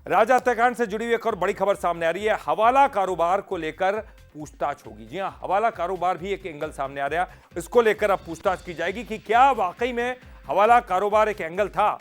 राजा हत्याकांड से जुड़ी हुई एक और बड़ी खबर सामने आ रही है। हवाला कारोबार को लेकर पूछताछ होगी। जी हां, हवाला कारोबार भी एक एंगल सामने आ रहा है। इसको लेकर अब पूछताछ की जाएगी कि क्या वाकई में हवाला कारोबार एक एंगल था।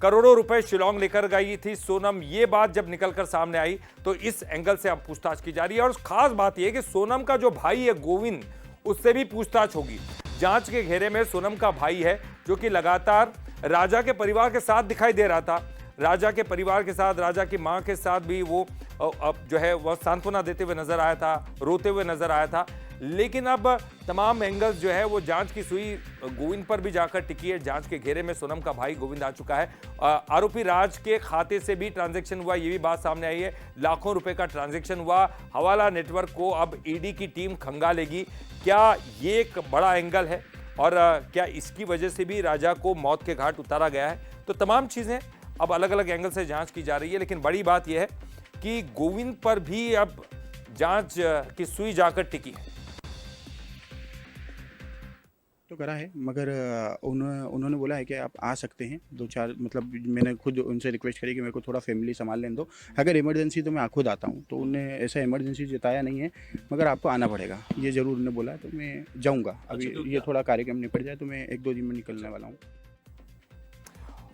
करोड़ों रुपए शिलोंग लेकर गई थी सोनम, ये बात जब निकलकर सामने आई तो इस एंगल से अब पूछताछ की जा रही है। और खास बात यह है कि सोनम का जो भाई है गोविंद, उससे भी पूछताछ होगी। जांच के घेरे में सोनम का भाई है, जो कि लगातार राजा के परिवार के साथ दिखाई दे रहा था। राजा के परिवार के साथ, राजा की मां के साथ भी वो जो है वह सांत्वना देते हुए नजर आया था, रोते हुए नजर आया था। लेकिन अब तमाम एंगल्स जो है वो जांच की सुई गोविंद पर भी जाकर टिकी है। जांच के घेरे में सोनम का भाई गोविंद आ चुका है। आरोपी राज के खाते से भी ट्रांजैक्शन हुआ, ये भी बात सामने आई है। लाखों रुपए का ट्रांजैक्शन हुआ। हवाला नेटवर्क को अब ईडी की टीम खंगालेगी। क्या ये एक बड़ा एंगल है और क्या इसकी वजह से भी राजा को मौत के घाट उतारा गया है? तो तमाम चीजें अब अलग अलग एंगल से जांच की जा रही है। लेकिन बड़ी बात यह है कि गोविंद पर भी अब जांच की सुई जाकर टिकी है। तो करा है, मगर उन्होंने बोला है कि आप आ सकते हैं 2-4, मतलब मैंने खुद उनसे रिक्वेस्ट करी कि मेरे को थोड़ा फैमिली संभाल लेने दो, अगर इमरजेंसी तो मैं खुद आता हूँ। तो उन्हें ऐसा इमरजेंसी जताया नहीं है, मगर आपको आना पड़ेगा, ये ज़रूर उन्होंने बोला है। तो मैं जाऊँगा। अभी तो ये थोड़ा कार्यक्रम निपट जाए तो मैं 1-2 दिन में निकलने वाला हूँ।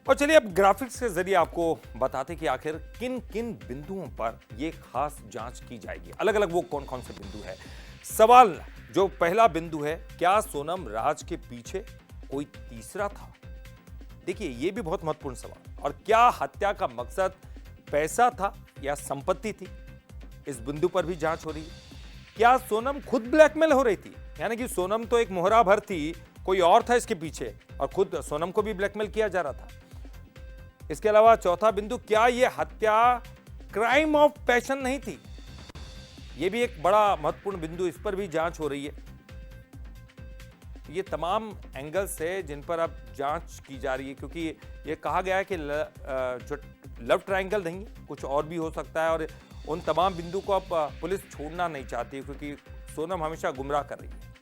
और चलिए अब ग्राफिक्स के जरिए आपको बताते कि आखिर किन किन बिंदुओं पर यह खास जांच की जाएगी। अलग अलग वो कौन कौन से बिंदु है। सवाल जो पहला बिंदु है, क्या सोनम राज के पीछे कोई तीसरा था? देखिए, यह भी बहुत महत्वपूर्ण सवाल। और क्या हत्या का मकसद पैसा था या संपत्ति थी? इस बिंदु पर भी जांच हो रही है। क्या सोनम खुद ब्लैकमेल हो रही थी, यानी कि सोनम तो एक मोहरा भर थी, कोई और था इसके पीछे और खुद सोनम को भी ब्लैकमेल किया जा रहा था? इसके अलावा चौथा बिंदु, क्या यह हत्या क्राइम ऑफ पैशन नहीं थी? यह भी एक बड़ा महत्वपूर्ण बिंदु, इस पर भी जांच हो रही है। ये तमाम एंगल्स है जिन पर अब जांच की जा रही है, क्योंकि ये कहा गया है कि जो लव ट्रायंगल नहीं, कुछ और भी हो सकता है। और उन तमाम बिंदु को अब पुलिस छोड़ना नहीं चाहती, क्योंकि सोनम हमेशा गुमराह कर रही है।